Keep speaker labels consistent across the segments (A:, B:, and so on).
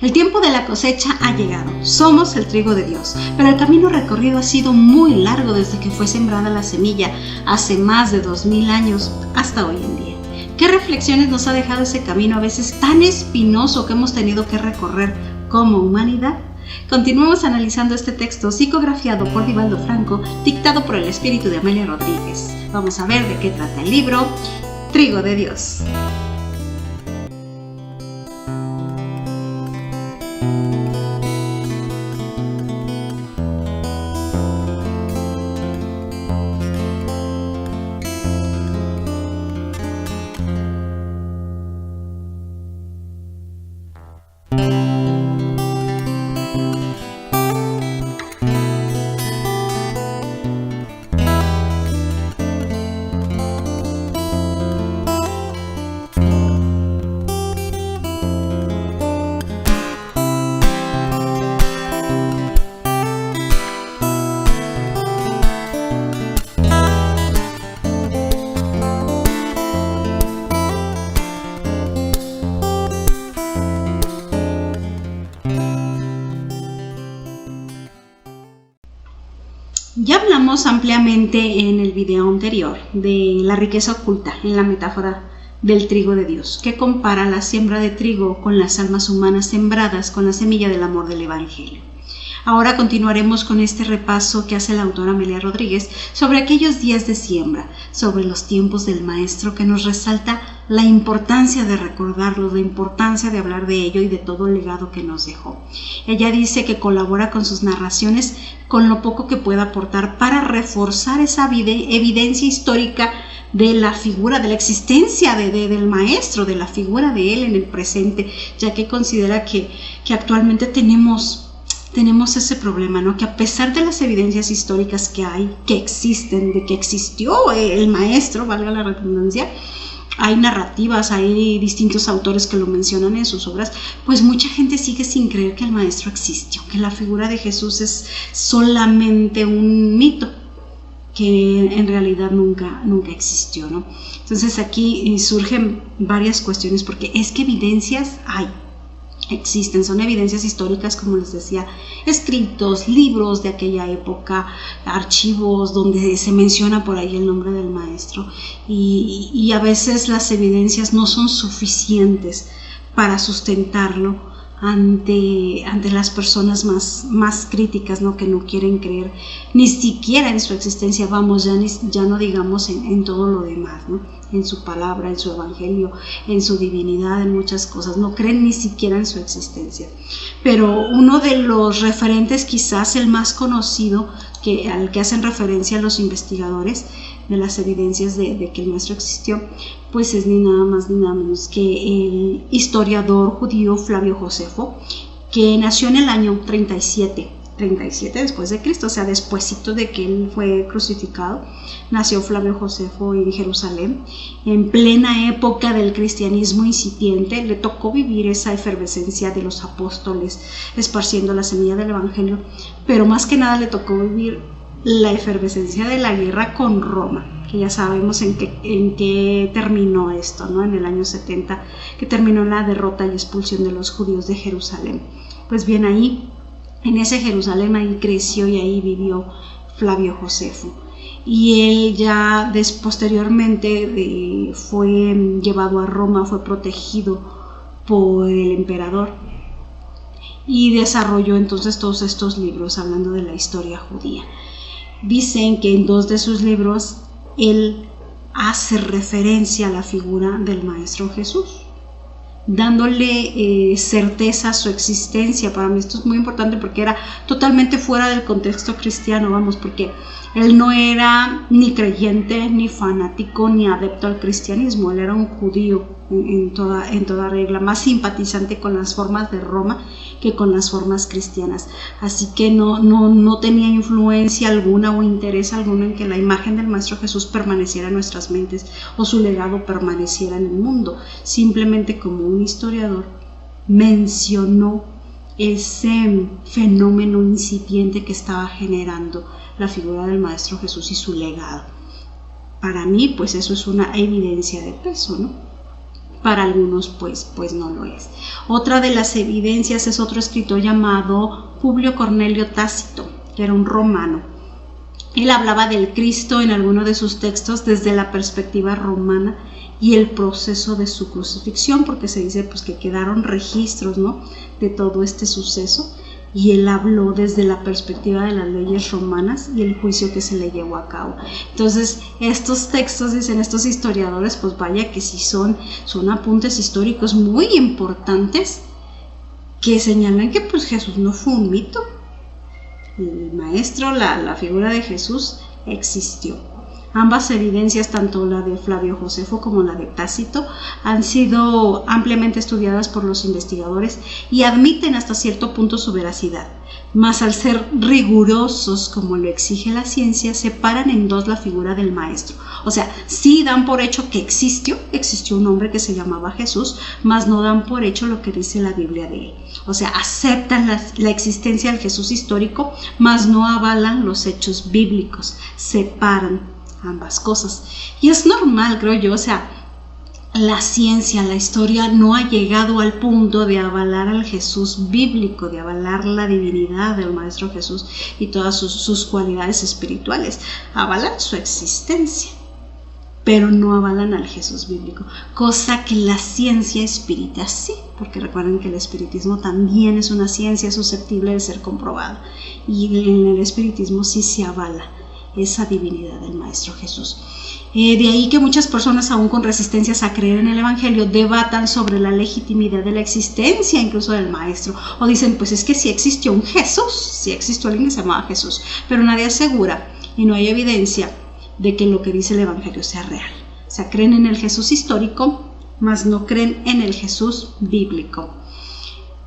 A: El tiempo de la cosecha ha llegado, somos el trigo de Dios, pero el camino recorrido ha sido muy largo desde que fue sembrada la semilla hace más de 2000 años hasta hoy en día. ¿Qué reflexiones nos ha dejado ese camino a veces tan espinoso que hemos tenido que recorrer como humanidad? Continuemos analizando este texto psicografiado por Divaldo Franco, dictado por el espíritu de Amelia Rodríguez. Vamos a ver de qué trata el libro Trigo de Dios. Ya hablamos ampliamente en el video anterior de la riqueza oculta en la metáfora del trigo de Dios, que compara la siembra de trigo con las almas humanas sembradas con la semilla del amor del Evangelio. Ahora continuaremos con este repaso que hace la autora Amelia Rodríguez sobre aquellos días de siembra, sobre los tiempos del Maestro, que nos resalta la importancia de recordarlo, la importancia de hablar de ello y de todo el legado que nos dejó. Ella dice que colabora con sus narraciones con lo poco que pueda aportar para reforzar esa evidencia histórica de la figura, de la existencia del Maestro, de la figura de él en el presente, ya que considera que actualmente tenemos ese problema, ¿no? Que a pesar de las evidencias históricas que hay, que existen, de que existió el Maestro, valga la redundancia, hay narrativas, hay distintos autores que lo mencionan en sus obras, pues mucha gente sigue sin creer que el Maestro existió, que la figura de Jesús es solamente un mito, que en realidad nunca existió, ¿no? Entonces aquí surgen varias cuestiones, porque es que evidencias existen, son evidencias históricas, como les decía, escritos, libros de aquella época, archivos donde se menciona por ahí el nombre del Maestro, y a veces las evidencias no son suficientes para sustentarlo ante las personas más críticas, ¿no? Que no quieren creer ni siquiera en su existencia, vamos, ya no digamos en todo lo demás, ¿no? En su palabra, en su evangelio, en su divinidad, en muchas cosas, no creen ni siquiera en su existencia. Pero uno de los referentes, quizás el más conocido, al que hacen referencia los investigadores de las evidencias de que el Maestro existió, pues es ni nada más ni nada menos que el historiador judío Flavio Josefo, que nació en el año 37 después de Cristo, o sea, despuesito de que él fue crucificado. Nació Flavio Josefo en Jerusalén, en plena época del cristianismo incipiente. Le tocó vivir esa efervescencia de los apóstoles esparciendo la semilla del Evangelio, pero más que nada le tocó vivir la efervescencia de la guerra con Roma, que ya sabemos en qué terminó esto, ¿no? En el año 70, que terminó la derrota y expulsión de los judíos de Jerusalén. Pues bien, ahí, en ese Jerusalén, ahí creció y ahí vivió Flavio Josefo. Y él ya posteriormente fue llevado a Roma, fue protegido por el emperador y desarrolló entonces todos estos libros hablando de la historia judía. Dicen que en 2 de sus libros él hace referencia a la figura del Maestro Jesús, dándole certeza a su existencia. Para mí esto es muy importante porque era totalmente fuera del contexto cristiano, porque él no era ni creyente, ni fanático, ni adepto al cristianismo. Él era un judío en toda regla, más simpatizante con las formas de Roma que con las formas cristianas. Así que no tenía influencia alguna o interés alguno en que la imagen del Maestro Jesús permaneciera en nuestras mentes o su legado permaneciera en el mundo. Simplemente, como un historiador, mencionó ese fenómeno incipiente que estaba generando la figura del Maestro Jesús y su legado. Para mí, pues eso es una evidencia de peso, ¿no? para algunos pues no lo es. Otra de las evidencias es otro escritor llamado Publio Cornelio Tácito, que era un romano. Él hablaba del Cristo en alguno de sus textos desde la perspectiva romana y el proceso de su crucifixión, porque se dice pues que quedaron registros, ¿no?, de todo este suceso, y él habló desde la perspectiva de las leyes romanas y el juicio que se le llevó a cabo. Entonces estos textos, dicen estos historiadores, pues vaya que sí son apuntes históricos muy importantes que señalan que pues Jesús no fue un mito. El maestro, la figura de Jesús existió. Ambas evidencias, tanto la de Flavio Josefo como la de Tácito, han sido ampliamente estudiadas por los investigadores y admiten hasta cierto punto su veracidad. Mas al ser rigurosos como lo exige la ciencia, separan en dos la figura del maestro. O sea, sí dan por hecho que existió un hombre que se llamaba Jesús, mas no dan por hecho lo que dice la Biblia de él. O sea, aceptan la existencia del Jesús histórico, mas no avalan los hechos bíblicos. Separan ambas cosas. Y es normal, creo yo, o sea, la ciencia, la historia no ha llegado al punto de avalar al Jesús bíblico, de avalar la divinidad del Maestro Jesús y todas sus cualidades espirituales. Avalan su existencia, pero no avalan al Jesús bíblico, cosa que la ciencia espírita sí, porque recuerden que el espiritismo también es una ciencia susceptible de ser comprobada, y en el espiritismo sí se avala esa divinidad del Maestro Jesús. De ahí que muchas personas, aún con resistencias a creer en el Evangelio, debatan sobre la legitimidad de la existencia incluso del Maestro, o dicen, pues es que sí existió un Jesús, sí existió alguien que se llamaba Jesús, pero nadie asegura y no hay evidencia de que lo que dice el Evangelio sea real. O sea, creen en el Jesús histórico, mas no creen en el Jesús bíblico.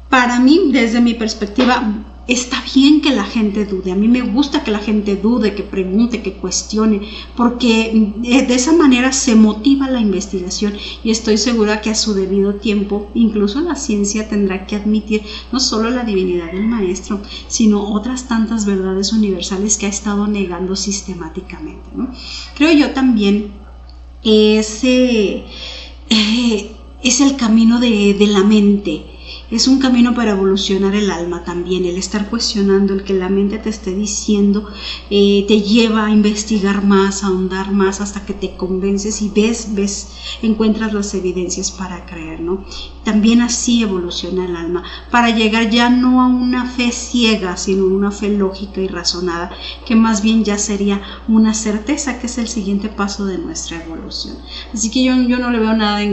A: Para mí, desde mi perspectiva, está bien que la gente dude. A mí me gusta que la gente dude, que pregunte, que cuestione, porque de esa manera se motiva la investigación, y estoy segura que a su debido tiempo incluso la ciencia tendrá que admitir no solo la divinidad del Maestro, sino otras tantas verdades universales que ha estado negando sistemáticamente, ¿no? Creo yo también ese es el camino de la mente. Es un camino para evolucionar el alma también, el estar cuestionando, el que la mente te esté diciendo, te lleva a investigar más, a ahondar más, hasta que te convences y encuentras las evidencias para creer, ¿no? También así evoluciona el alma, para llegar ya no a una fe ciega, sino una fe lógica y razonada, que más bien ya sería una certeza, que es el siguiente paso de nuestra evolución. Así que yo no le veo nada de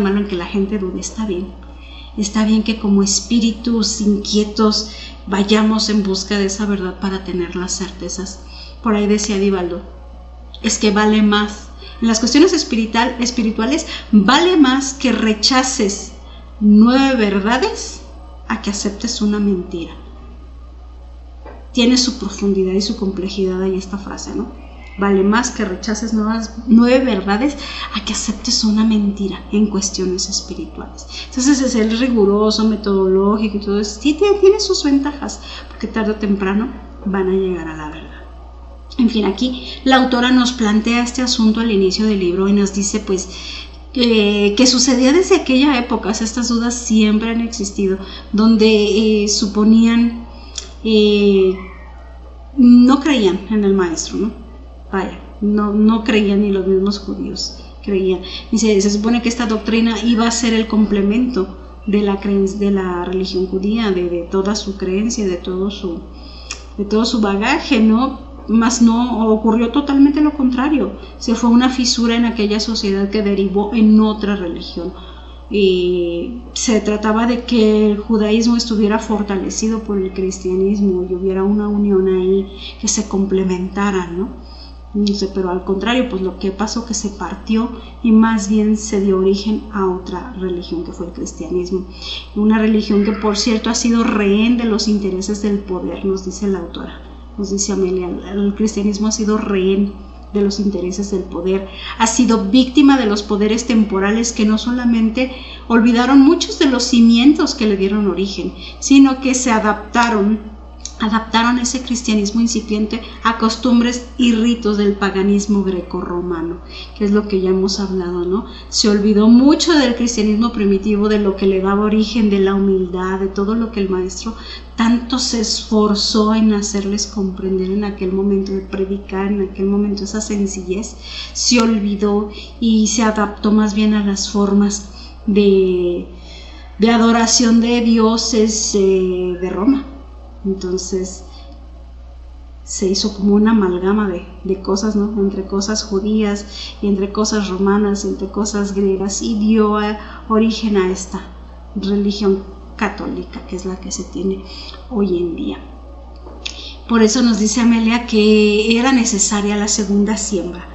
A: malo en que la gente dude. Está bien. Está bien que como espíritus inquietos vayamos en busca de esa verdad para tener las certezas. Por ahí decía Divaldo, es que vale más. En las cuestiones espirituales vale más que rechaces 9 verdades a que aceptes una mentira. Tiene su profundidad y su complejidad ahí esta frase, ¿no? Vale más que rechaces 9 verdades a que aceptes una mentira en cuestiones espirituales. Entonces, es el riguroso, metodológico y todo eso. Sí, tiene sus ventajas, porque tarde o temprano van a llegar a la verdad. En fin, aquí la autora nos plantea este asunto al inicio del libro y nos dice, pues, que sucedía desde aquella época. Estas dudas siempre han existido, donde suponían, no creían en el Maestro, ¿no? Vaya, no creían, ni los mismos judíos creían. Dice, se supone que esta doctrina iba a ser el complemento de la religión judía, de toda su creencia, de todo su bagaje, ¿no? Mas no ocurrió totalmente lo contrario. Se fue una fisura en aquella sociedad que derivó en otra religión. Y se trataba de que el judaísmo estuviera fortalecido por el cristianismo y hubiera una unión ahí, que se complementaran, ¿no? No sé, pero al contrario, pues lo que pasó que se partió y más bien se dio origen a otra religión, que fue el cristianismo. Una religión que, por cierto, ha sido rehén de los intereses del poder, nos dice la autora, nos dice Amelia. El cristianismo ha sido rehén de los intereses del poder, ha sido víctima de los poderes temporales que no solamente olvidaron muchos de los cimientos que le dieron origen, sino que se adaptaron adaptaron ese cristianismo incipiente a costumbres y ritos del paganismo grecorromano, que es lo que ya hemos hablado, ¿no? Se olvidó mucho del cristianismo primitivo, de lo que le daba origen, de la humildad, de todo lo que el maestro tanto se esforzó en hacerles comprender en aquel momento de predicar, en aquel momento esa sencillez, se olvidó y se adaptó más bien a las formas de adoración de dioses de Roma. Entonces se hizo como una amalgama de cosas, ¿no? Entre cosas judías y entre cosas romanas, entre cosas griegas, y dio origen a esta religión católica, que es la que se tiene hoy en día. Por eso nos dice Amelia que era necesaria la segunda siembra,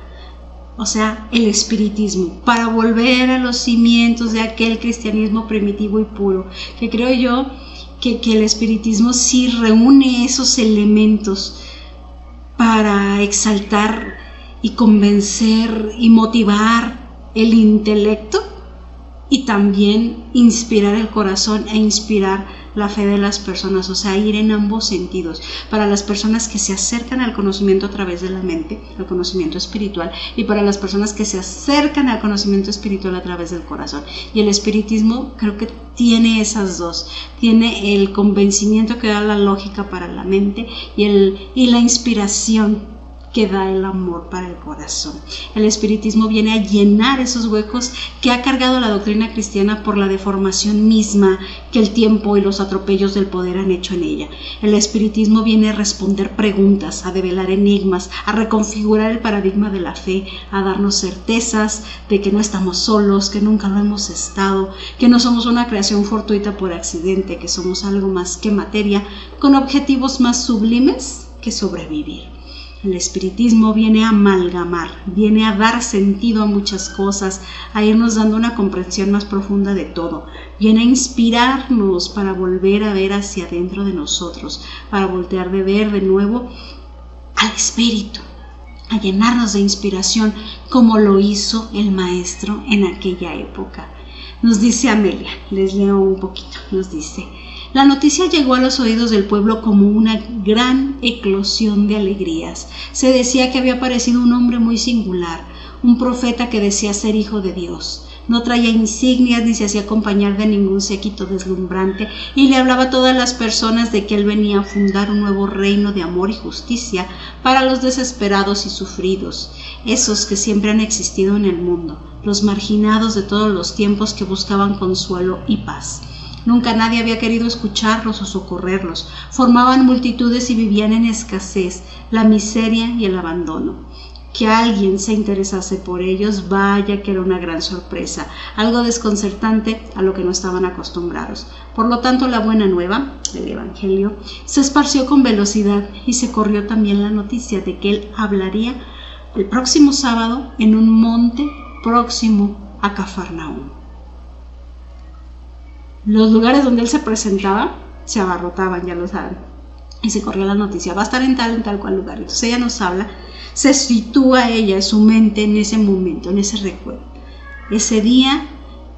A: o sea, el espiritismo, para volver a los cimientos de aquel cristianismo primitivo y puro, que creo yo que el espiritismo sí reúne esos elementos para exaltar y convencer y motivar el intelecto, y también inspirar el corazón e inspirar la fe de las personas, o sea, ir en ambos sentidos, para las personas que se acercan al conocimiento a través de la mente, al conocimiento espiritual, y para las personas que se acercan al conocimiento espiritual a través del corazón. Y el espiritismo creo que tiene esas dos, tiene el convencimiento que da la lógica para la mente y la inspiración que da el amor para el corazón. El espiritismo viene a llenar esos huecos que ha cargado la doctrina cristiana por la deformación misma que el tiempo y los atropellos del poder han hecho en ella. El espiritismo viene a responder preguntas, a develar enigmas, a reconfigurar el paradigma de la fe, a darnos certezas de que no estamos solos, que nunca lo hemos estado, que no somos una creación fortuita por accidente, que somos algo más que materia, con objetivos más sublimes que sobrevivir. El espiritismo viene a amalgamar, viene a dar sentido a muchas cosas, a irnos dando una comprensión más profunda de todo. Viene a inspirarnos para volver a ver hacia adentro de nosotros, para voltear de ver de nuevo al espíritu, a llenarnos de inspiración como lo hizo el maestro en aquella época. Nos dice Amelia, les leo un poquito, nos dice: la noticia llegó a los oídos del pueblo como una gran eclosión de alegrías. Se decía que había aparecido un hombre muy singular, un profeta que decía ser hijo de Dios. No traía insignias ni se hacía acompañar de ningún séquito deslumbrante, y le hablaba a todas las personas de que él venía a fundar un nuevo reino de amor y justicia para los desesperados y sufridos, esos que siempre han existido en el mundo, los marginados de todos los tiempos que buscaban consuelo y paz. Nunca nadie había querido escucharlos o socorrerlos. Formaban multitudes y vivían en escasez, la miseria y el abandono. Que alguien se interesase por ellos, vaya que era una gran sorpresa, algo desconcertante a lo que no estaban acostumbrados. Por lo tanto, la buena nueva, el Evangelio, se esparció con velocidad y se corrió también la noticia de que él hablaría el próximo sábado en un monte próximo a Cafarnaúm. Los lugares donde él se presentaba se abarrotaban, ya lo saben, y se corrió la noticia: va a estar en tal cual lugar. Entonces ella nos habla, se sitúa ella, su mente, en ese momento, en ese recuerdo, ese día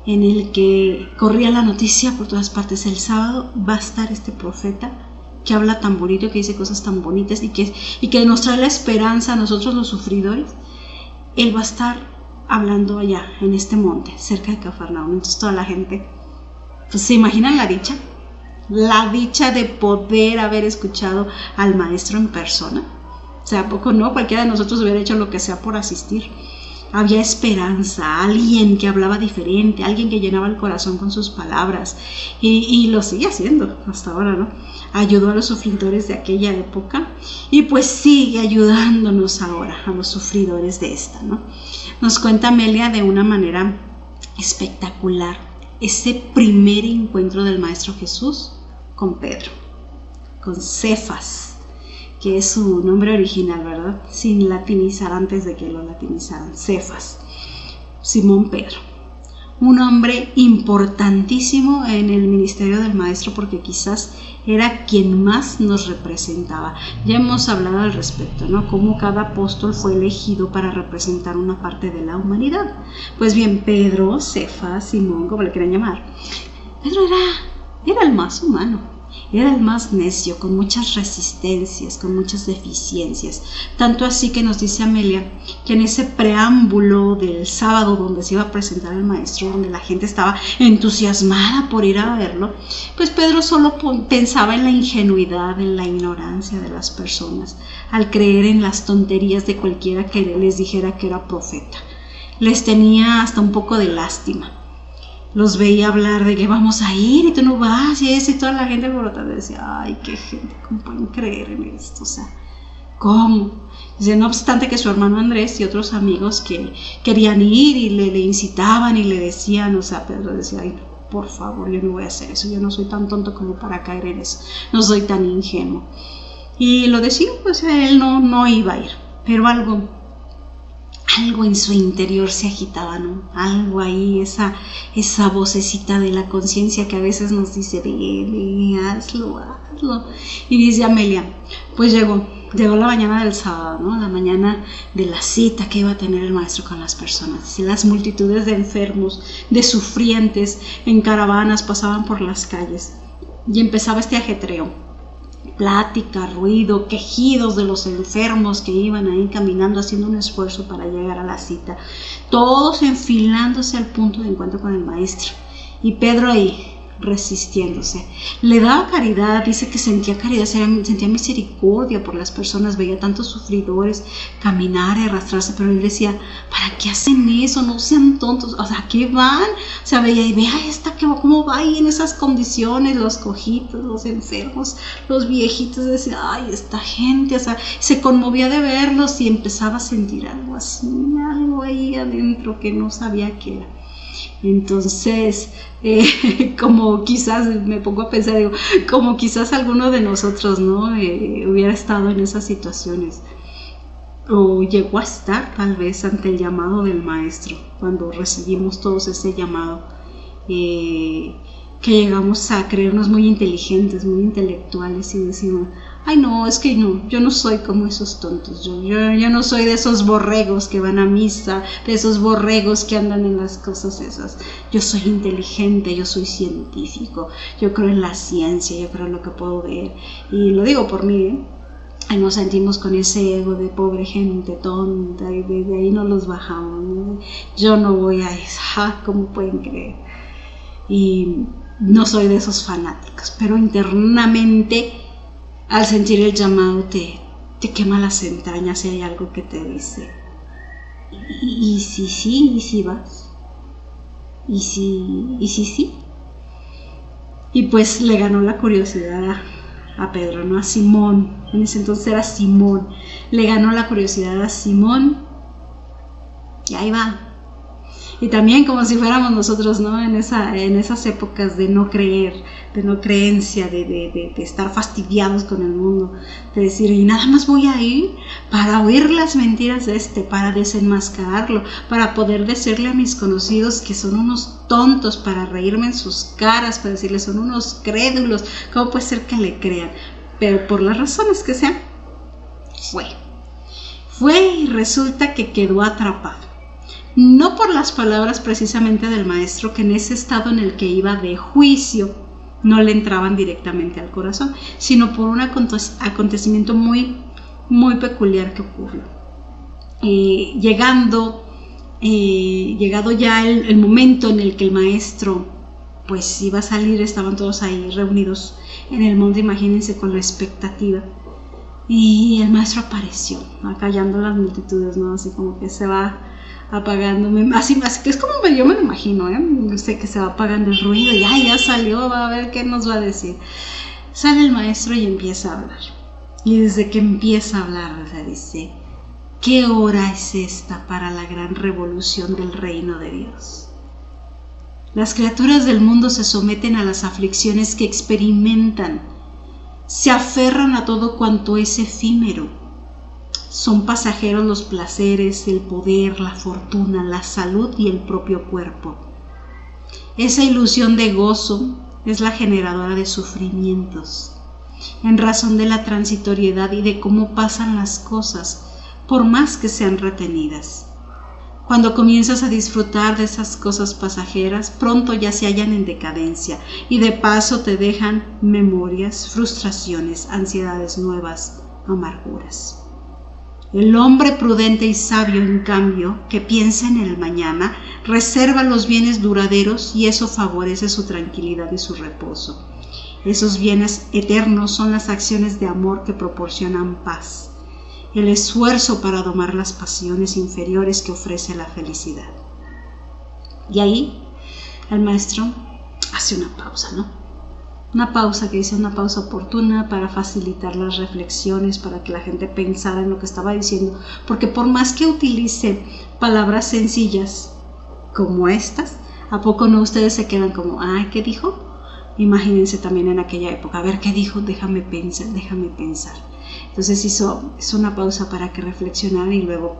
A: en el que corría la noticia por todas partes. El sábado va a estar este profeta que habla tan bonito, que dice cosas tan bonitas y que nos trae la esperanza a nosotros los sufridores. Él va a estar hablando allá en este monte cerca de Cafarnaúm. Entonces toda la gente, pues, ¿se imaginan la dicha de poder haber escuchado al maestro en persona? O sea, ¿a poco no? Cualquiera de nosotros hubiera hecho lo que sea por asistir. Había esperanza, alguien que hablaba diferente, alguien que llenaba el corazón con sus palabras, y lo sigue haciendo hasta ahora, ¿no? Ayudó a los sufridores de aquella época y pues sigue ayudándonos ahora a los sufridores de esta, ¿no? Nos cuenta Amelia de una manera espectacular ese primer encuentro del Maestro Jesús con Pedro, con Cefas, que es su nombre original, ¿verdad? Sin latinizar, antes de que lo latinizaran. Cefas, Simón Pedro, un hombre importantísimo en el ministerio del Maestro, porque quizás era quien más nos representaba. Ya hemos hablado al respecto, ¿no? Cómo cada apóstol fue elegido para representar una parte de la humanidad. Pues bien, Pedro, Cefas, Simón, como le quieran llamar, Pedro era el más humano. Era el más necio, con muchas resistencias, con muchas deficiencias. Tanto así que nos dice Amelia que en ese preámbulo del sábado donde se iba a presentar el maestro, donde la gente estaba entusiasmada por ir a verlo, pues Pedro solo pensaba en la ingenuidad, en la ignorancia de las personas, al creer en las tonterías de cualquiera que les dijera que era profeta. Les tenía hasta un poco de lástima. Los veía hablar de que vamos a ir y tú no vas y eso, y toda la gente por otra decía, ay, qué gente, ¿cómo pueden creer en esto? O sea, ¿cómo? Dice, no obstante que su hermano Andrés y otros amigos que querían ir y le incitaban y le decían, o sea, Pedro decía, ay, por favor, yo no voy a hacer eso, yo no soy tan tonto como para caer en eso, no soy tan ingenuo. Y lo decía, pues él no iba a ir, pero algo en su interior se agitaba, ¿no? Algo ahí, esa vocecita de la conciencia que a veces nos dice, ven, hazlo. Y dice Amelia, pues llegó la mañana del sábado, ¿no? La mañana de la cita que iba a tener el maestro con las personas. Y las multitudes de enfermos, de sufrientes, en caravanas pasaban por las calles. Y empezaba este ajetreo. Plática, ruido, quejidos de los enfermos que iban ahí caminando, haciendo un esfuerzo para llegar a la cita, todos enfilándose al punto de encuentro con el maestro, y Pedro ahí resistiéndose. Le daba caridad, dice que sentía caridad, sentía misericordia por las personas, veía tantos sufridores caminar y arrastrarse, pero él decía, ¿para qué hacen eso? No sean tontos, o sea, ¿a qué van? O sea, veía y vea esta, ¿cómo va ahí en esas condiciones? Los cojitos, los enfermos, los viejitos, decía, ay, esta gente, o sea, se conmovía de verlos y empezaba a sentir algo así, algo ahí adentro que no sabía qué era. Entonces, como quizás, me pongo a pensar, digo, como quizás alguno de nosotros, ¿no? Hubiera estado en esas situaciones, o llegó a estar tal vez ante el llamado del maestro, cuando recibimos todos ese llamado, que llegamos a creernos muy inteligentes, muy intelectuales y decimos, ay no, es que no, yo no soy como esos tontos, yo no soy de esos borregos que van a misa, de esos borregos que andan en las cosas esas, yo soy inteligente, yo soy científico, yo creo en la ciencia, yo creo en lo que puedo ver, y lo digo por mí, y nos sentimos con ese ego de pobre gente tonta, y desde ahí no los bajamos, ¿no? Yo no voy a eso, ¿cómo pueden creer? Y no soy de esos fanáticos, pero internamente al sentir el llamado te quema las entrañas y hay algo que te dice, y si sí, y si vas, y si sí. Y pues le ganó la curiosidad a Pedro, ¿no? A Simón, en ese entonces era Simón, le ganó la curiosidad a Simón y ahí va. Y también como si fuéramos nosotros, ¿no? En esas épocas de no creer, de no creencia, de estar fastidiados con el mundo, de decir, y nada más voy a ir para oír las mentiras de para desenmascararlo, para poder decirle a mis conocidos que son unos tontos, para reírme en sus caras, para decirles son unos crédulos, ¿cómo puede ser que le crean? Pero por las razones que sean, fue y resulta que quedó atrapado. No por las palabras precisamente del maestro, que en ese estado en el que iba de juicio no le entraban directamente al corazón, sino por un acontecimiento muy, muy peculiar que ocurrió. Llegado ya el momento en el que el maestro pues iba a salir, estaban todos ahí reunidos en el monte, imagínense, con la expectativa, y el maestro apareció, acallando las multitudes, ¿no? Así como que se va apagando, así que es como yo me lo imagino, sé que se va apagando el ruido y ya salió, va a ver qué nos va a decir. Sale el maestro y empieza a hablar, y desde que empieza a hablar, o sea, dice, ¿qué hora es esta para la gran revolución del reino de Dios? Las criaturas del mundo se someten a las aflicciones que experimentan, se aferran a todo cuanto es efímero. Son pasajeros los placeres, el poder, la fortuna, la salud y el propio cuerpo. Esa ilusión de gozo es la generadora de sufrimientos, en razón de la transitoriedad y de cómo pasan las cosas, por más que sean retenidas. Cuando comienzas a disfrutar de esas cosas pasajeras, pronto ya se hallan en decadencia y de paso te dejan memorias, frustraciones, ansiedades nuevas, amarguras. El hombre prudente y sabio, en cambio, que piensa en el mañana, reserva los bienes duraderos y eso favorece su tranquilidad y su reposo. Esos bienes eternos son las acciones de amor que proporcionan paz, el esfuerzo para domar las pasiones inferiores que ofrece la felicidad. Y ahí el maestro hace una pausa, ¿no? Una pausa que dice una pausa oportuna para facilitar las reflexiones, para que la gente pensara en lo que estaba diciendo, porque por más que utilice palabras sencillas como estas, ¿a poco no ustedes se quedan como, ay, ¿qué dijo? Imagínense también en aquella época, a ver, ¿qué dijo? Déjame pensar. Entonces hizo una pausa para que reflexionaran y luego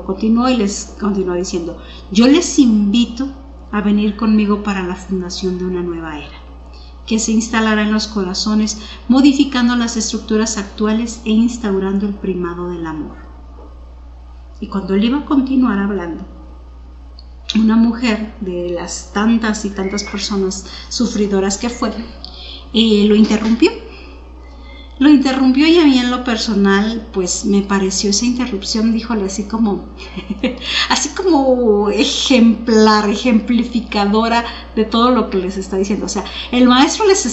A: continuó y les continuó diciendo, yo les invito a venir conmigo para la fundación de una nueva era, que se instalará en los corazones, modificando las estructuras actuales e instaurando el primado del amor. Y cuando él iba a continuar hablando, una mujer de las tantas y tantas personas sufridoras que fue, lo interrumpió y a mí en lo personal pues me pareció esa interrupción, díjole, así como ejemplificadora de todo lo que les está diciendo. O sea, el maestro les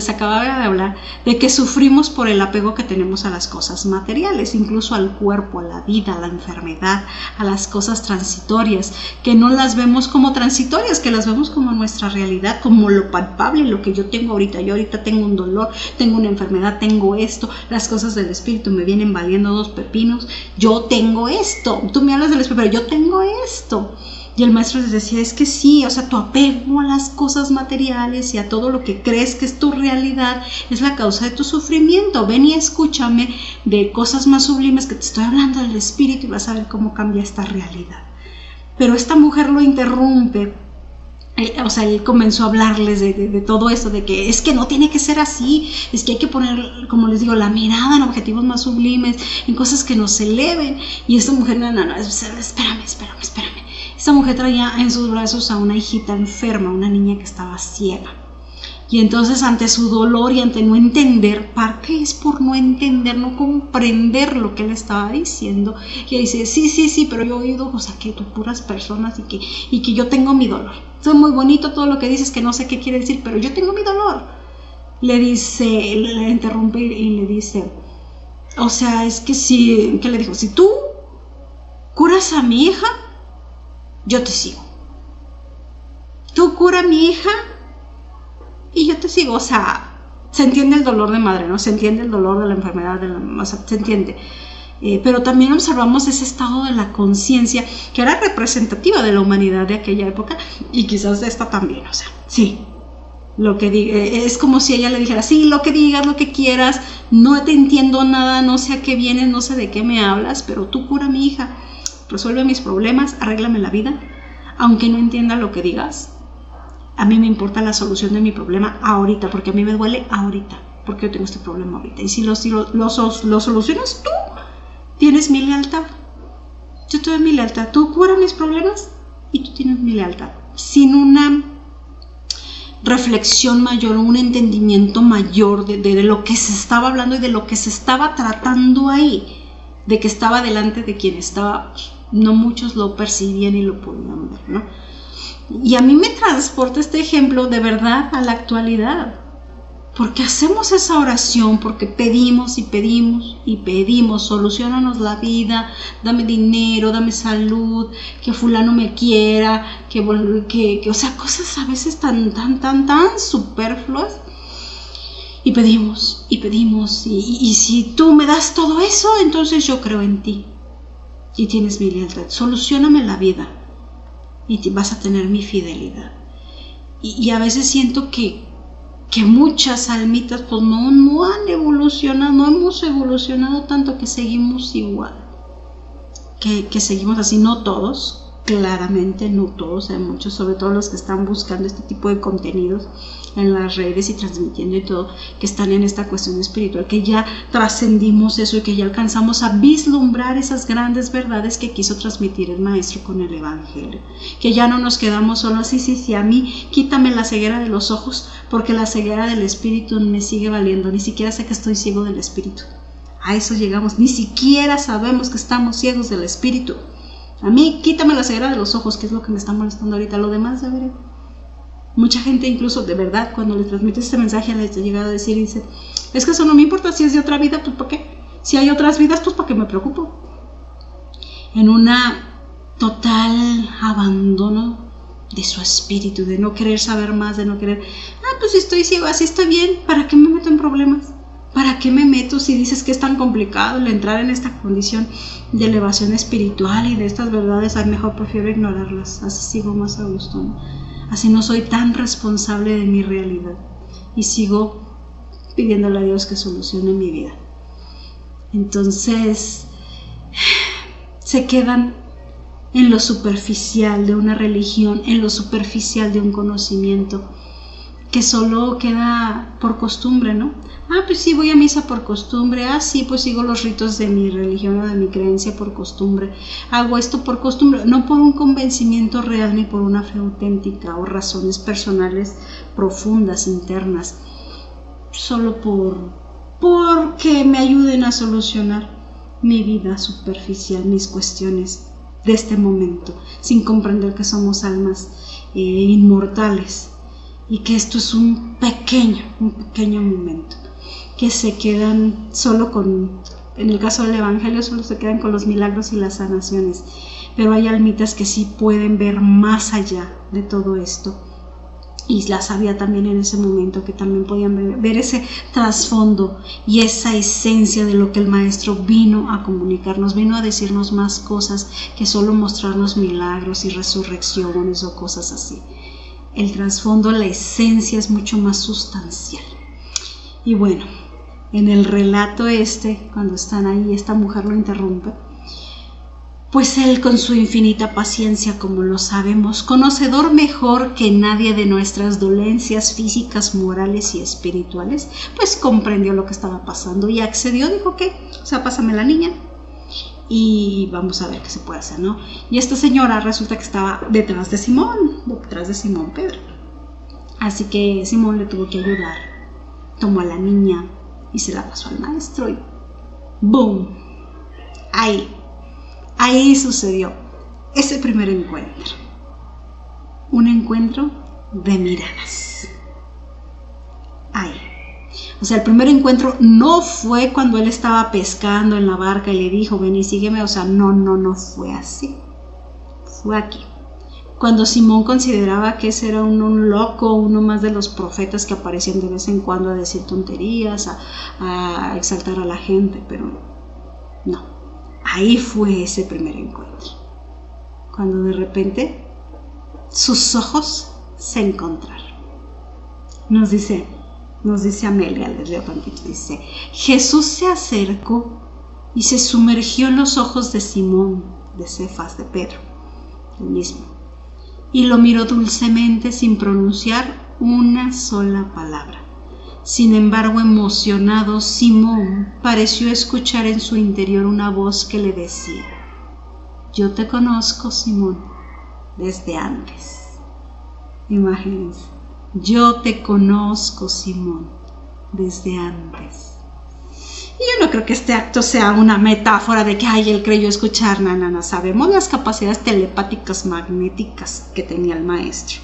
A: acababa de hablar de que sufrimos por el apego que tenemos a las cosas materiales, incluso al cuerpo, a la vida, a la enfermedad, a las cosas transitorias, que no las vemos como transitorias, que las vemos como nuestra realidad, como lo palpable, lo que yo tengo ahorita. Yo ahorita tengo un dolor, tengo una enfermedad, tengo esto, las cosas del espíritu me vienen valiendo 2 pepinos, yo tengo esto, tú me hablas del espíritu, pero yo tengo esto. Y el maestro les decía, es que sí, o sea, tu apego a las cosas materiales y a todo lo que crees que es tu realidad es la causa de tu sufrimiento. Ven y escúchame de cosas más sublimes que te estoy hablando del espíritu y vas a ver cómo cambia esta realidad. Pero esta mujer lo interrumpe. O sea, él comenzó a hablarles de todo esto, de que es que no tiene que ser así, es que hay que poner, como les digo, la mirada en objetivos más sublimes, en cosas que nos eleven. Y esta mujer, no, espérame. Esta mujer traía en sus brazos a una hijita enferma, una niña que estaba ciega. Y entonces ante su dolor y ante no entender, parte es por no entender, no comprender lo que él estaba diciendo, que dice, sí, pero yo he oído, o sea, que tú puras personas y que yo tengo mi dolor. Es muy bonito todo lo que dices, que no sé qué quiere decir, pero yo tengo mi dolor. Le interrumpe y le dice, o sea, es que si, ¿qué le dijo? Si tú curas a mi hija, yo te sigo. Tú cura a mi hija y yo te sigo. O sea, se entiende el dolor de madre, ¿no? Se entiende el dolor de la enfermedad, o sea, se entiende. Pero también observamos ese estado de la conciencia que era representativa de la humanidad de aquella época y quizás de esta también. O sea, sí, lo que diga, es como si ella le dijera, sí, lo que digas, lo que quieras, no te entiendo nada, no sé a qué vienes, no sé de qué me hablas, pero tú cura a mi hija, resuelve mis problemas, arréglame la vida, aunque no entienda lo que digas. A mí me importa la solución de mi problema ahorita, porque a mí me duele ahorita, porque yo tengo este problema ahorita. Y si lo solucionas tú, tienes mi lealtad. Yo te doy mi lealtad. Tú curas mis problemas y tú tienes mi lealtad. Sin una reflexión mayor, un entendimiento mayor de lo que se estaba hablando y de lo que se estaba tratando ahí, de que estaba delante de quien estaba, no muchos lo percibían y lo podían ver, ¿no? Y a mí me transporta este ejemplo de verdad a la actualidad, porque hacemos esa oración, porque pedimos, soluciónanos la vida, dame dinero, dame salud, que fulano me quiera, o sea, cosas a veces tan superfluas, y pedimos, y si tú me das todo eso, entonces yo creo en ti, y tienes mi lealtad, solucióname la vida, y vas a tener mi fidelidad. Y a veces siento que muchas almitas pues no han evolucionado, no hemos evolucionado tanto, que seguimos igual, que seguimos así, no todos, claramente, no todos, hay muchos, sobre todo los que están buscando este tipo de contenidos en las redes y transmitiendo y todo, que están en esta cuestión espiritual, que ya trascendimos eso y que ya alcanzamos a vislumbrar esas grandes verdades que quiso transmitir el Maestro con el Evangelio, que ya no nos quedamos solo sí, a mí quítame la ceguera de los ojos, porque la ceguera del espíritu me sigue valiendo, ni siquiera sé que estoy ciego del espíritu. A eso llegamos, ni siquiera sabemos que estamos ciegos del espíritu. A mí quítame la ceguera de los ojos, que es lo que me está molestando ahorita. Lo demás, ya veré. Mucha gente incluso, de verdad, cuando le transmites este mensaje, les ha llegado a decir, dice, es que eso no me importa, si es de otra vida, pues ¿para qué? Si hay otras vidas, pues ¿para qué me preocupo? En una total abandono de su espíritu, de no querer saber más, de no querer, pues si estoy ciego, así estoy bien, ¿para qué me meto en problemas? ¿Para qué me meto si dices que es tan complicado el entrar en esta condición de elevación espiritual y de estas verdades? Mejor prefiero ignorarlas, así sigo más a gusto, ¿no? Así no soy tan responsable de mi realidad y sigo pidiéndole a Dios que solucione mi vida. Entonces se quedan en lo superficial de una religión, en lo superficial de un conocimiento que solo queda por costumbre, ¿no? Pues sí, voy a misa por costumbre. Sí, pues sigo los ritos de mi religión o de mi creencia por costumbre. Hago esto por costumbre, no por un convencimiento real ni por una fe auténtica o razones personales profundas, internas, solo porque me ayuden a solucionar mi vida superficial, mis cuestiones de este momento, sin comprender que somos almas inmortales y que esto es un pequeño momento, que se quedan solo en el caso del Evangelio, solo se quedan con los milagros y las sanaciones, pero hay almitas que sí pueden ver más allá de todo esto, y las había también en ese momento, que también podían ver ese trasfondo y esa esencia de lo que el Maestro vino a comunicarnos, vino a decirnos más cosas que solo mostrarnos milagros y resurrecciones o cosas así. El trasfondo, la esencia es mucho más sustancial. Y bueno, en el relato cuando están ahí, esta mujer lo interrumpe, pues él, con su infinita paciencia, como lo sabemos, conocedor mejor que nadie de nuestras dolencias físicas, morales y espirituales, pues comprendió lo que estaba pasando y accedió, dijo que, pásame la niña y vamos a ver qué se puede hacer, ¿no? Y esta señora resulta que estaba detrás de Simón Pedro. Así que Simón le tuvo que ayudar, tomó a la niña y se la pasó al Maestro y ¡boom! Ahí sucedió ese primer encuentro. Un encuentro de miradas. El primer encuentro no fue cuando él estaba pescando en la barca y le dijo, ven y sígueme. No fue así. Fue aquí. Cuando Simón consideraba que ese era un loco, uno más de los profetas que aparecían de vez en cuando a decir tonterías, a exaltar a la gente, pero no. Ahí fue ese primer encuentro. Cuando de repente sus ojos se encontraron. Nos dice Amelia, les leo tantito, dice, Jesús se acercó y se sumergió en los ojos de Simón, de Cefas, de Pedro, el mismo, y lo miró dulcemente sin pronunciar una sola palabra. Sin embargo, emocionado, Simón pareció escuchar en su interior una voz que le decía, yo te conozco, Simón, desde antes. Imagínense. Yo te conozco, Simón, desde antes. Y yo no creo que este acto sea una metáfora de que él creyó escuchar. No. Sabemos las capacidades telepáticas magnéticas que tenía el Maestro.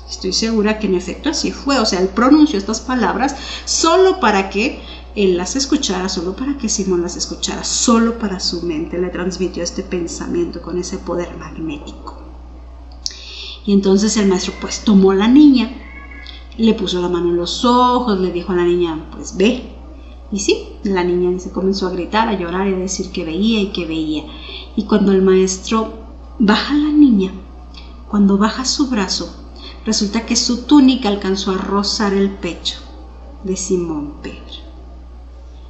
A: Estoy segura que en efecto así fue. Él pronunció estas palabras solo para que él las escuchara, solo para que Simón las escuchara, solo para su mente le transmitió este pensamiento con ese poder magnético. Y entonces el Maestro pues tomó a la niña, le puso la mano en los ojos, le dijo a la niña, pues ve. Y sí, la niña se comenzó a gritar, a llorar y a decir que veía y que veía. Y cuando el Maestro baja a la niña, cuando baja su brazo, resulta que su túnica alcanzó a rozar el pecho de Simón Pedro.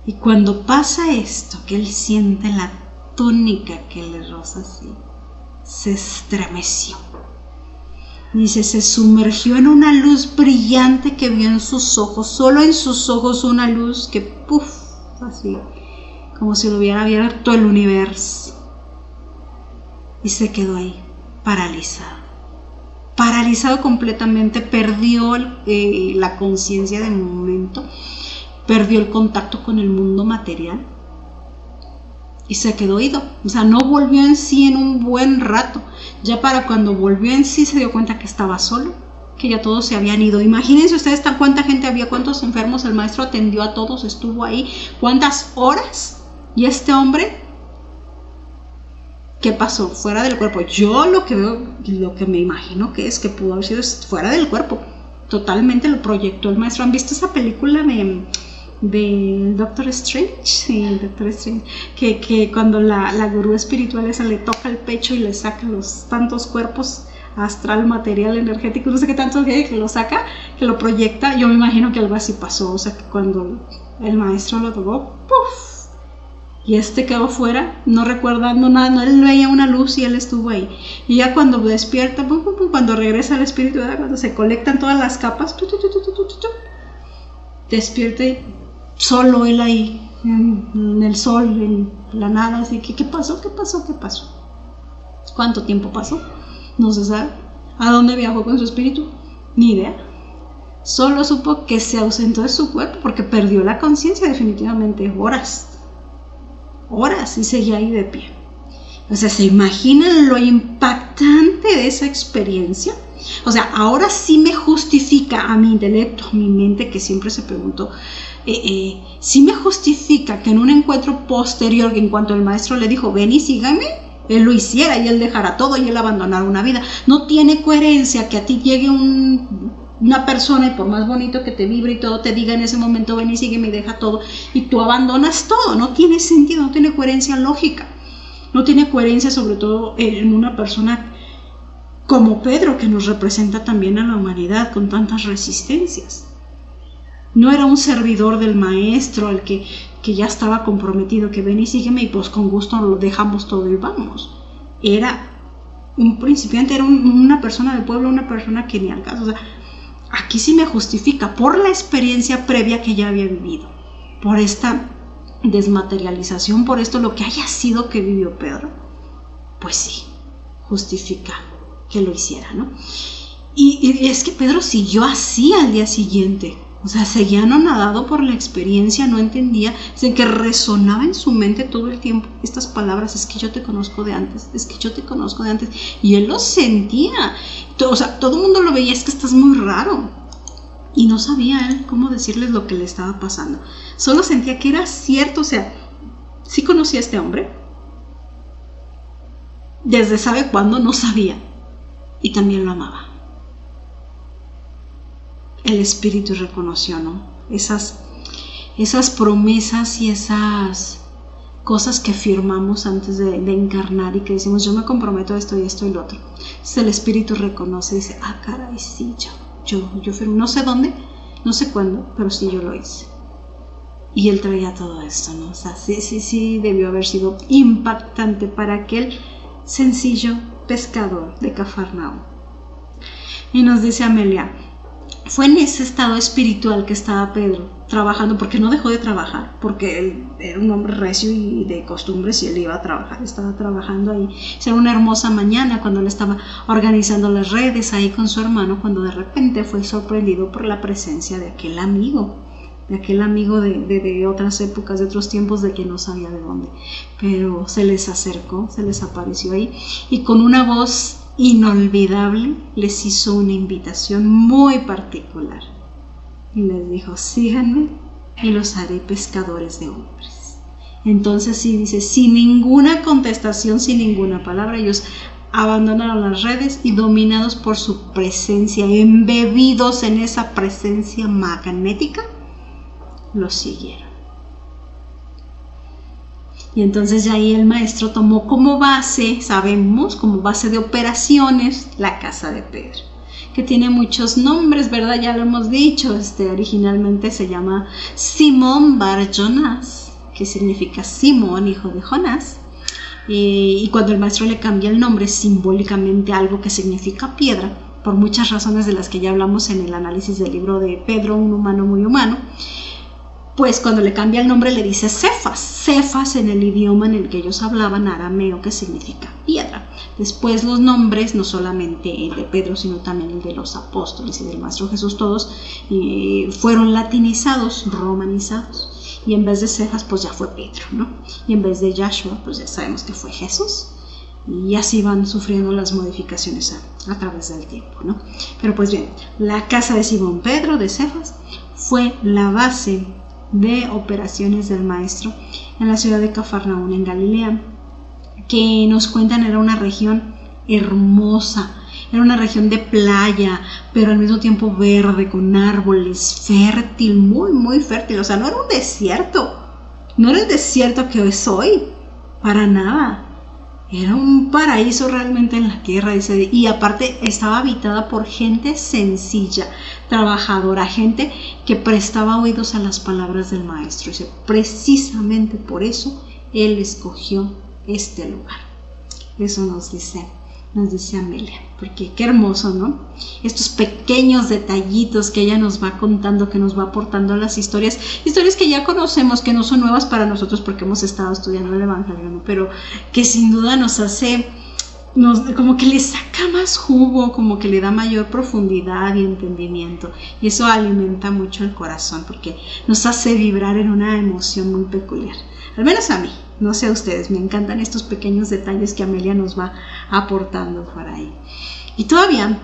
A: Y cuando pasa esto, que él siente la túnica que le roza así, se estremeció. Dice, se sumergió en una luz brillante que vio en sus ojos, solo en sus ojos una luz que, puff, así, como si lo hubiera abierto el universo. Y se quedó ahí, paralizado completamente, perdió la conciencia de momento, perdió el contacto con el mundo material y se quedó ido. O sea, no volvió en sí en un buen rato. Ya para cuando volvió en sí se dio cuenta que estaba solo, que ya todos se habían ido. Imagínense ustedes cuánta gente había, cuántos enfermos. El maestro atendió a todos, estuvo ahí cuántas horas, y este hombre, ¿qué pasó? Fuera del cuerpo. Yo lo que veo, lo que me imagino que es que pudo haber sido fuera del cuerpo. Totalmente lo proyectó el maestro. ¿Han visto esa película de Doctor Strange? Sí, Doctor Strange. Que cuando la gurú espiritual esa le toca el pecho y le saca los tantos cuerpos astral, material, energético, no sé qué tanto que lo saca, que lo proyecta. Yo me imagino que algo así pasó. O sea, que cuando el maestro lo tocó, ¡puf! Y quedó fuera, no recordando nada, no, él veía una luz y él estuvo ahí. Y ya cuando despierta, cuando regresa al espíritu, ¿verdad? Cuando se colectan todas las capas, despierta y solo él ahí, en el sol, en la nada. Así que, ¿qué pasó? ¿Cuánto tiempo pasó? No se sabe. ¿A dónde viajó con su espíritu? Ni idea. Solo supo que se ausentó de su cuerpo porque perdió la conciencia definitivamente, horas, y seguía ahí de pie. O sea, ¿se imaginan lo impactante de esa experiencia? O sea, ahora sí me justifica a mi intelecto, a mi mente que siempre se preguntó, sí me justifica que en un encuentro posterior, que en cuanto el maestro le dijo, ven y sígame, él lo hiciera y él dejara todo y él abandonara una vida. No tiene coherencia que a ti llegue una persona y por más bonito que te vibre y todo, te diga en ese momento, ven y sígueme y deja todo, y tú abandonas todo. No tiene sentido, no tiene coherencia lógica, no tiene coherencia, sobre todo en una persona como Pedro, que nos representa también a la humanidad con tantas resistencias. No era un servidor del maestro al que ya estaba comprometido, que ven y sígueme y pues con gusto lo dejamos todo y vamos. Era un principiante, era una persona del pueblo, una persona que ni al caso. O sea, aquí sí me justifica por la experiencia previa que ya había vivido, por esta desmaterialización, por esto lo que haya sido que vivió Pedro, pues sí, justifica que lo hiciera, ¿no? Y es que Pedro siguió así al día siguiente. O sea, seguía anonadado por la experiencia, no entendía, que resonaba en su mente todo el tiempo estas palabras, es que yo te conozco de antes, y él lo sentía. O sea, todo el mundo lo veía, es que estás muy raro, y no sabía él cómo decirles lo que le estaba pasando. Solo sentía que era cierto. O sea, sí conocía a este hombre, desde sabe cuándo no sabía, y también lo amaba. El espíritu reconoció, ¿no? Esas promesas y esas cosas que firmamos antes de encarnar y que decimos, yo me comprometo a esto y esto y lo otro. Entonces el espíritu reconoce y dice, caray, sí, yo firmo, no sé dónde, no sé cuándo, pero sí yo lo hice. Y él traía todo esto, ¿no? O sea, sí debió haber sido impactante para aquel sencillo pescador de Cafarnaúm. Y nos dice Amelia, fue en ese estado espiritual que estaba Pedro trabajando, porque no dejó de trabajar, porque él era un hombre recio y de costumbres y él iba a trabajar, estaba trabajando ahí. Era una hermosa mañana cuando él estaba organizando las redes ahí con su hermano, cuando de repente fue sorprendido por la presencia de aquel amigo de otras épocas, de otros tiempos, de que no sabía de dónde, pero se les acercó, se les apareció ahí y con una voz inolvidable les hizo una invitación muy particular y les dijo, síganme y los haré pescadores de hombres. Entonces sí dice, sin ninguna contestación, sin ninguna palabra, ellos abandonaron las redes y dominados por su presencia, embebidos en esa presencia magnética, los siguieron. Y entonces ya ahí el maestro tomó como base, sabemos, como base de operaciones, la casa de Pedro, que tiene muchos nombres, ¿verdad? Ya lo hemos dicho, originalmente se llama Simón Bar Jonás, que significa Simón, hijo de Jonás, y cuando el maestro le cambia el nombre simbólicamente a algo que significa piedra, por muchas razones de las que ya hablamos en el análisis del libro de Pedro, un humano muy humano, pues cuando le cambia el nombre le dice Cefas. Cefas en el idioma en el que ellos hablaban, arameo, que significa piedra. Después los nombres, no solamente el de Pedro, sino también el de los apóstoles y del Maestro Jesús, todos fueron latinizados, romanizados. Y en vez de Cefas, pues ya fue Pedro, ¿no? Y en vez de Yahshua, pues ya sabemos que fue Jesús. Y así van sufriendo las modificaciones a través del tiempo, ¿no? Pero pues bien, la casa de Simón Pedro de Cefas fue la base de operaciones del maestro en la ciudad de Cafarnaún en Galilea, que nos cuentan era una región hermosa, era una región de playa, pero al mismo tiempo verde, con árboles, fértil, muy muy fértil. O sea, no era un desierto, no era el desierto que es hoy, para nada. Era un paraíso realmente en la tierra, dice, y aparte estaba habitada por gente sencilla, trabajadora, gente que prestaba oídos a las palabras del maestro. Dice, precisamente por eso él escogió este lugar. Eso nos dice Amelia, porque qué hermoso, ¿no? Estos pequeños detallitos que ella nos va contando, que nos va aportando a las historias que ya conocemos, que no son nuevas para nosotros porque hemos estado estudiando el Evangelio, ¿no? Pero que sin duda nos hace, como que le saca más jugo, como que le da mayor profundidad y entendimiento, y eso alimenta mucho el corazón porque nos hace vibrar en una emoción muy peculiar, al menos a mí. No sé a ustedes, me encantan estos pequeños detalles que Amelia nos va aportando por ahí. Y todavía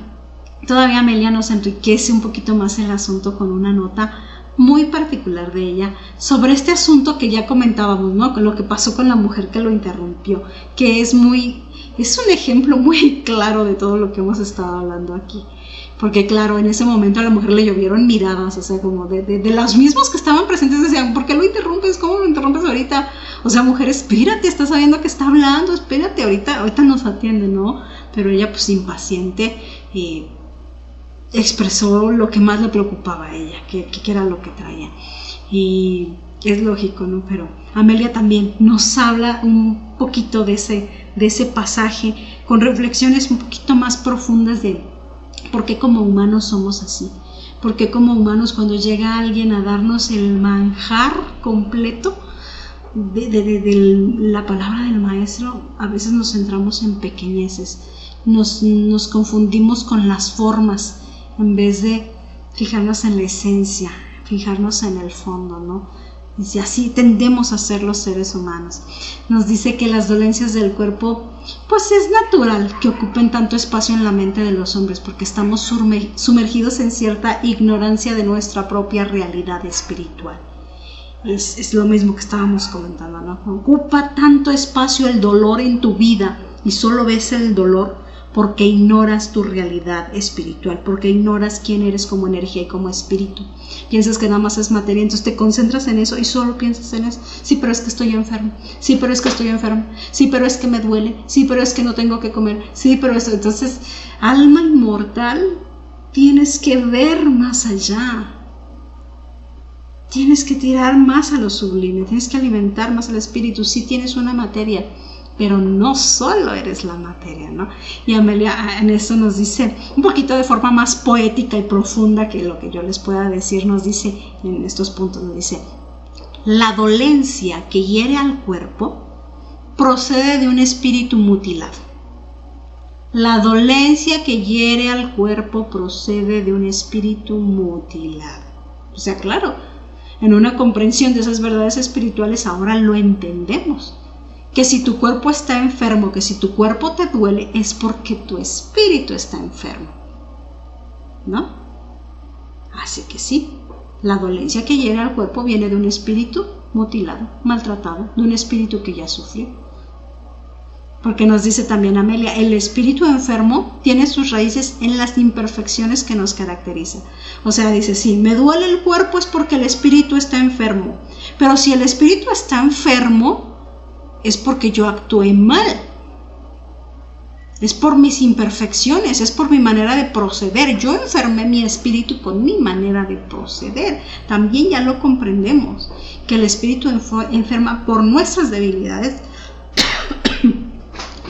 A: Amelia nos enriquece un poquito más el asunto con una nota muy particular de ella sobre este asunto que ya comentábamos, ¿no? Con lo que pasó con la mujer que lo interrumpió, que es un ejemplo muy claro de todo lo que hemos estado hablando aquí. Porque claro, en ese momento a la mujer le llovieron miradas, o sea, como de los mismos que estaban presentes, decían, ¿por qué lo interrumpes? ¿Cómo lo interrumpes ahorita? O sea, mujer, espérate, estás sabiendo que está hablando, espérate, ahorita nos atiende, ¿no? Pero ella, pues impaciente, expresó lo que más le preocupaba a ella, que era lo que traía. Y es lógico, ¿no? Pero Amelia también nos habla un poquito de ese pasaje, con reflexiones un poquito más profundas de por qué como humanos somos así, por qué como humanos cuando llega alguien a darnos el manjar completo de la palabra del maestro, a veces nos centramos en pequeñeces, nos confundimos con las formas en vez de fijarnos en la esencia, fijarnos en el fondo, ¿no? Y así tendemos a ser los seres humanos. Nos dice que las dolencias del cuerpo, pues es natural que ocupen tanto espacio en la mente de los hombres, porque estamos sumergidos en cierta ignorancia de nuestra propia realidad espiritual. Es lo mismo que estábamos comentando, ¿no? Ocupa tanto espacio el dolor en tu vida y solo ves el dolor porque ignoras tu realidad espiritual, porque ignoras quién eres como energía y como espíritu. Piensas que nada más es materia, entonces te concentras en eso y solo piensas en eso. Sí, pero es que estoy enfermo. Sí, pero es que estoy enfermo. Sí, pero es que me duele. Sí, pero es que no tengo que comer. Sí, pero eso. Entonces, alma inmortal, tienes que ver más allá. Tienes que tirar más a lo sublime, tienes que alimentar más al espíritu. Sí tienes una materia, pero no solo eres la materia, ¿no? Y Amelia en esto nos dice, un poquito de forma más poética y profunda que lo que yo les pueda decir, nos dice en estos puntos, nos dice, la dolencia que hiere al cuerpo procede de un espíritu mutilado. La dolencia que hiere al cuerpo procede de un espíritu mutilado. O sea, claro, en una comprensión de esas verdades espirituales ahora lo entendemos. Que si tu cuerpo está enfermo, que si tu cuerpo te duele, es porque tu espíritu está enfermo, ¿no? Así que sí, la dolencia que hiere al cuerpo viene de un espíritu mutilado, maltratado, de un espíritu que ya sufrió. Porque nos dice también Amelia, el espíritu enfermo tiene sus raíces en las imperfecciones que nos caracterizan. O sea, dice, si me duele el cuerpo es porque el espíritu está enfermo. Pero si el espíritu está enfermo, es porque yo actué mal. Es por mis imperfecciones, es por mi manera de proceder. Yo enfermé mi espíritu con mi manera de proceder. También ya lo comprendemos, que el espíritu enferma por nuestras debilidades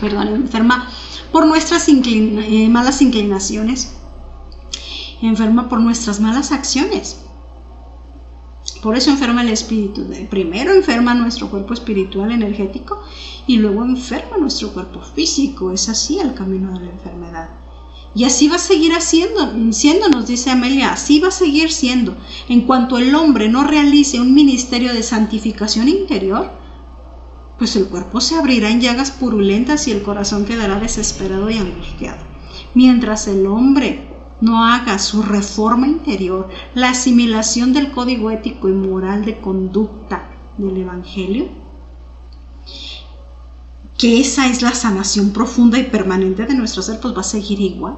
A: enferma por nuestras malas inclinaciones, enferma por nuestras malas acciones. Por eso enferma el espíritu. Primero enferma nuestro cuerpo espiritual energético y luego enferma nuestro cuerpo físico. Es así el camino de la enfermedad. Y así va a seguir siendo, nos dice Amelia, así va a seguir siendo. En cuanto el hombre no realice un ministerio de santificación interior, pues el cuerpo se abrirá en llagas purulentas y el corazón quedará desesperado y angustiado. Mientras el hombre no haga su reforma interior, la asimilación del código ético y moral de conducta del Evangelio, que esa es la sanación profunda y permanente de nuestro ser, pues va a seguir igual.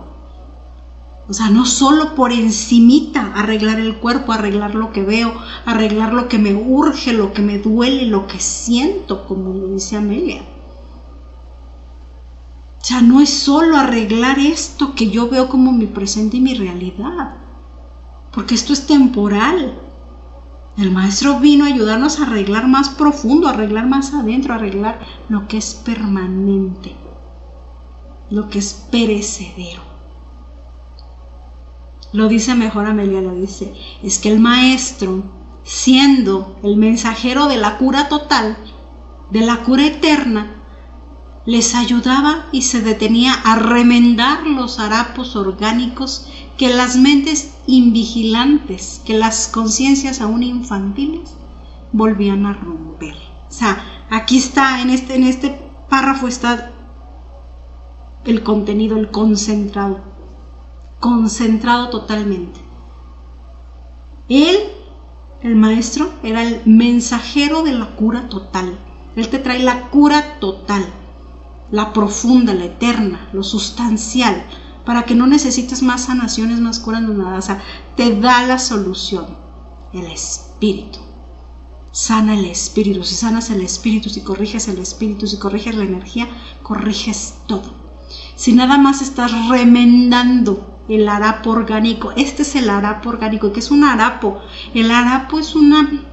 A: O sea, no solo por encimita arreglar el cuerpo, arreglar lo que veo, arreglar lo que me urge, lo que me duele, lo que siento, como lo dice Amelia. O sea, no es solo arreglar esto que yo veo como mi presente y mi realidad, porque esto es temporal. El maestro vino a ayudarnos a arreglar más profundo, a arreglar más adentro, a arreglar lo que es permanente, lo que es perecedero. Lo dice mejor Amelia, lo dice, es que el maestro, siendo el mensajero de la cura total, de la cura eterna, les ayudaba y se detenía a remendar los harapos orgánicos que las mentes invigilantes, que las conciencias aún infantiles volvían a romper. O sea, aquí está, en este párrafo está el contenido, el concentrado totalmente. Él, el maestro, era el mensajero de la cura total. Él te trae la cura total, la profunda, la eterna, lo sustancial, para que no necesites más sanaciones, más curas, no nada. O sea, te da la solución, el espíritu. Sana el espíritu. Si sanas el espíritu, si corriges el espíritu, si corriges la energía, corriges todo. Si nada más estás remendando el harapo orgánico, este es el harapo orgánico. ¿Qué es un harapo? El harapo es una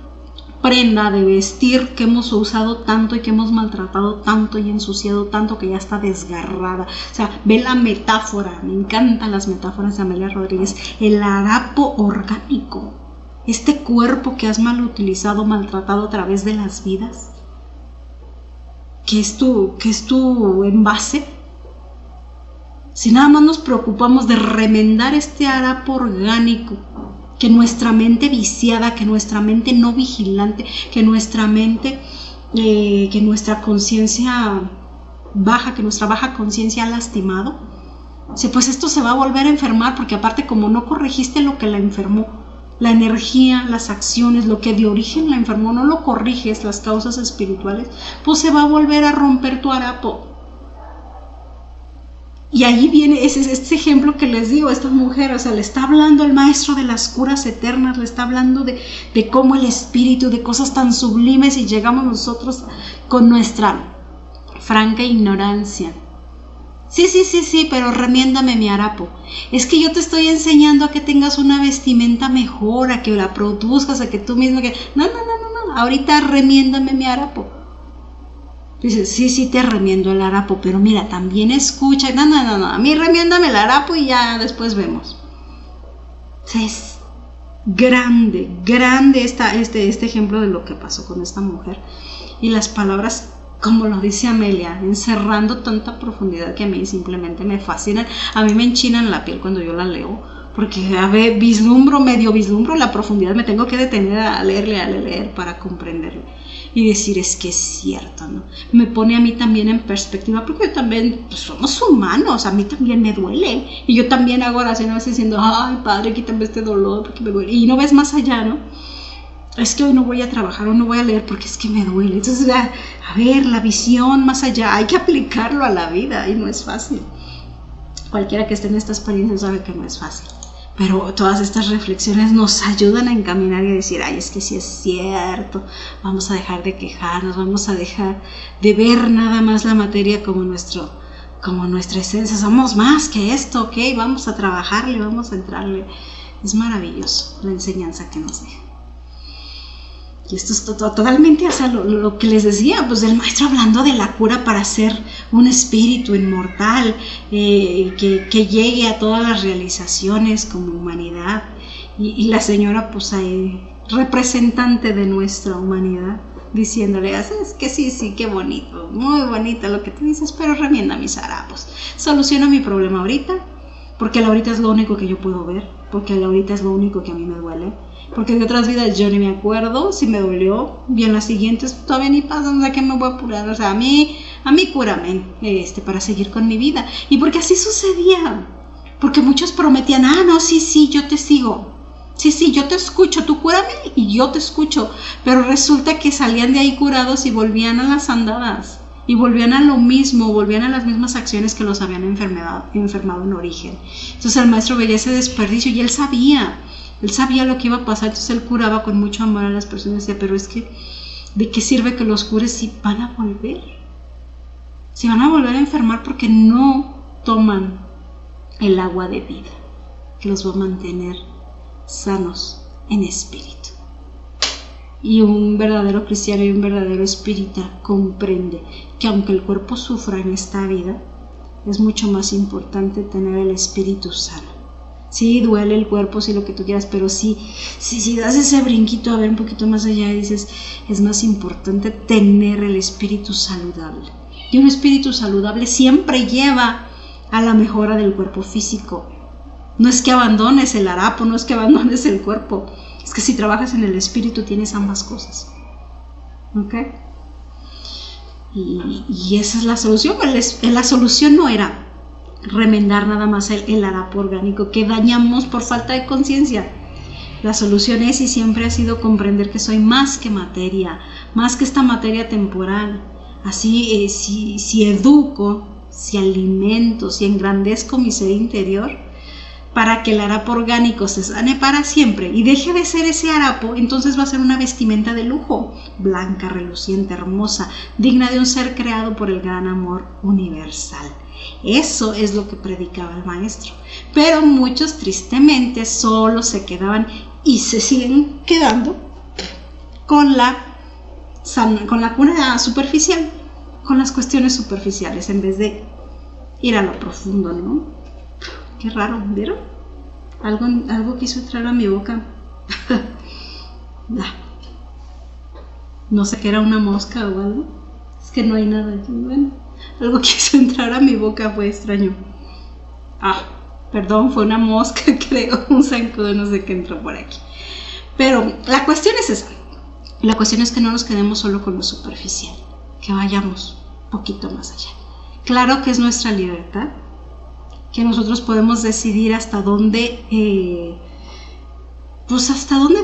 A: prenda de vestir que hemos usado tanto y que hemos maltratado tanto y ensuciado tanto que ya está desgarrada. O sea, ve la metáfora, me encantan las metáforas de Amelia Rodríguez. El harapo orgánico, este cuerpo que has mal utilizado, maltratado a través de las vidas, que es tu envase. Si nada más nos preocupamos de remendar este harapo orgánico, que nuestra mente viciada, que nuestra mente no vigilante, que nuestra mente, que nuestra conciencia baja, que nuestra baja conciencia ha lastimado, pues esto se va a volver a enfermar, porque aparte como no corregiste lo que la enfermó, la energía, las acciones, lo que de origen la enfermó, no lo corriges, las causas espirituales, pues se va a volver a romper tu harapo. Y ahí viene este ejemplo que les digo, esta mujer, o sea, le está hablando el maestro de las curas eternas, le está hablando de cómo el espíritu, de cosas tan sublimes, y llegamos nosotros con nuestra franca ignorancia. Sí, pero remiéndame mi harapo. Es que yo te estoy enseñando a que tengas una vestimenta mejor, a que la produzcas, a que tú mismo, No, ahorita remiéndame mi harapo. Dice, sí te remiendo el harapo, pero mira, también escucha. No, a mí remiéndame el harapo y ya después vemos. O sea, es grande este ejemplo de lo que pasó con esta mujer. Y las palabras, como lo dice Amelia, encerrando tanta profundidad que a mí simplemente me fascinan. A mí me enchinan la piel cuando yo la leo, porque medio vislumbro la profundidad, me tengo que detener a leer para comprenderlo. Y decir, es que es cierto, ¿no? Me pone a mí también en perspectiva, porque yo también, pues somos humanos, a mí también me duele. Y yo también hago oraciones diciendo, ay, Padre, quítame este dolor, porque me duele. Y no ves más allá, ¿no? Es que hoy no voy a trabajar, hoy no voy a leer porque es que me duele. Entonces, a ver, la visión más allá, hay que aplicarlo a la vida y no es fácil. Cualquiera que esté en esta experiencia sabe que no es fácil. Pero todas estas reflexiones nos ayudan a encaminar y a decir, ay, es que sí es cierto, vamos a dejar de quejarnos, vamos a dejar de ver nada más la materia como nuestra esencia, somos más que esto, ok, vamos a trabajarle, vamos a entrarle. Es maravilloso la enseñanza que nos deja. Y esto es totalmente, o sea, lo que les decía, pues el maestro hablando de la cura para ser un espíritu inmortal que llegue a todas las realizaciones como humanidad. Y la señora pues ahí, representante de nuestra humanidad, diciéndole, es que sí, qué bonito, muy bonito lo que tú dices, pero remienda mis harapos, soluciona mi problema ahorita, porque la ahorita es lo único que yo puedo ver, porque la ahorita es lo único que a mí me duele, porque de otras vidas yo ni me acuerdo si me dolió, y en las siguientes todavía ni pasan, o sea que me voy a apurar, o sea, a mí cúrame, para seguir con mi vida. Y porque así sucedía, porque muchos prometían, no, sí, yo te sigo, sí, yo te escucho, tú cúrame y yo te escucho, pero resulta que salían de ahí curados y volvían a las andadas, y volvían a lo mismo, volvían a las mismas acciones que los habían enfermado en origen. Entonces el maestro veía ese desperdicio y él sabía lo que iba a pasar, entonces él curaba con mucho amor a las personas y decía, pero es que, ¿de qué sirve que los cures si van a volver? Si van a volver a enfermar porque no toman el agua de vida, que los va a mantener sanos en espíritu. Y un verdadero cristiano y un verdadero espírita comprende que aunque el cuerpo sufra en esta vida, es mucho más importante tener el espíritu sano. Sí, duele el cuerpo, sí, lo que tú quieras, pero sí, si das ese brinquito a ver un poquito más allá y dices, es más importante tener el espíritu saludable. Y un espíritu saludable siempre lleva a la mejora del cuerpo físico. No es que abandones el harapo, no es que abandones el cuerpo, es que si trabajas en el espíritu tienes ambas cosas. ¿Ok? Y esa es la solución. La solución no era remendar nada más el harapo orgánico que dañamos por falta de conciencia. La solución es y siempre ha sido comprender que soy más que materia, más que esta materia temporal. Así, si educo, si alimento, si engrandezco mi ser interior, para que el harapo orgánico se sane para siempre y deje de ser ese harapo, entonces va a ser una vestimenta de lujo, blanca, reluciente, hermosa, digna de un ser creado por el gran amor universal. Eso es lo que predicaba el maestro. Pero muchos tristemente solo se quedaban y se siguen quedando con la cuna superficial, con las cuestiones superficiales, en vez de ir a lo profundo, ¿no? Qué raro, ¿vieron? Algo quiso entrar a mi boca. No sé qué era, una mosca o algo. Es que no hay nada aquí. Bueno, algo quiso entrar a mi boca, fue extraño. Perdón, fue una mosca, creo, un zancudo, no sé qué entró por aquí. Pero la cuestión es esa. La cuestión es que no nos quedemos solo con lo superficial, que vayamos un poquito más allá. Claro que es nuestra libertad, que nosotros podemos decidir hasta dónde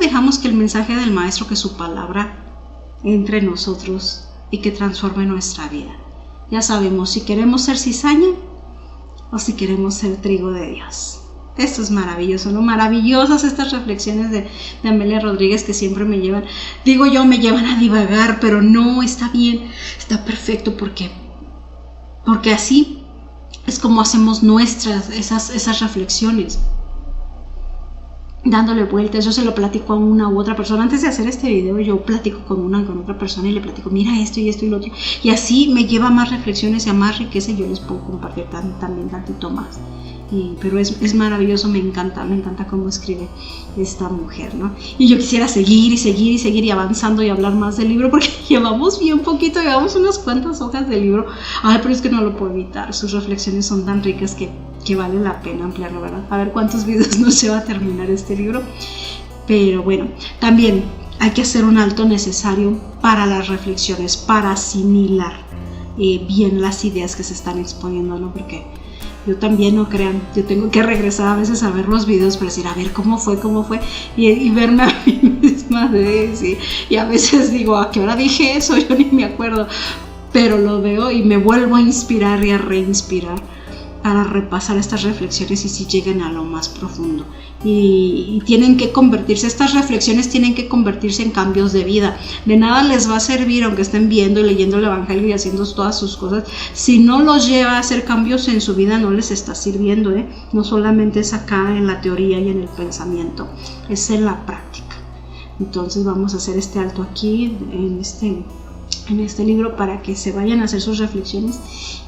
A: dejamos que el mensaje del maestro, que su palabra entre en nosotros y que transforme nuestra vida. Ya sabemos si queremos ser cizaña o si queremos ser trigo de Dios. Esto es maravilloso, ¿no? Maravillosas estas reflexiones de Amelia Rodríguez, que siempre me llevan a divagar, pero no, está bien, está perfecto, porque así es como hacemos nuestras esas reflexiones, dándole vueltas. Yo se lo platico a una u otra persona. Antes de hacer este video yo platico con otra persona y le platico, mira esto y esto y lo otro, y así me lleva a más reflexiones y a más riqueza, y yo les puedo compartir también tantito más. Pero es maravilloso, me encanta cómo escribe esta mujer, ¿no? Y yo quisiera seguir y avanzando y hablar más del libro, porque llevamos bien poquito, llevamos unas cuantas hojas del libro. Pero es que no lo puedo evitar, sus reflexiones son tan ricas que vale la pena ampliarlo, ¿verdad? A ver cuántos videos nos lleva a terminar este libro. Pero bueno, también hay que hacer un alto necesario para las reflexiones, para asimilar bien las ideas que se están exponiendo, ¿no? Porque yo también, no crean, yo tengo que regresar a veces a ver los videos para decir, a ver cómo fue, y verme a mí misma, y a veces digo, ¿a qué hora dije eso? Yo ni me acuerdo, pero lo veo y me vuelvo a inspirar y a reinspirar para repasar estas reflexiones y si lleguen a lo más profundo. Y tienen que convertirse, estas reflexiones tienen que convertirse en cambios de vida. De nada les va a servir, aunque estén viendo y leyendo el evangelio y haciendo todas sus cosas, si no los lleva a hacer cambios en su vida, no les está sirviendo, No solamente es acá en la teoría y en el pensamiento, es en la práctica. Entonces vamos a hacer este alto aquí en en este libro para que se vayan a hacer sus reflexiones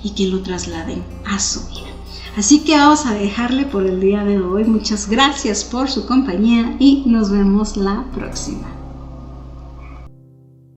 A: y que lo trasladen a su vida. Así que vamos a dejarle por el día de hoy. Muchas gracias por su compañía y nos vemos la próxima.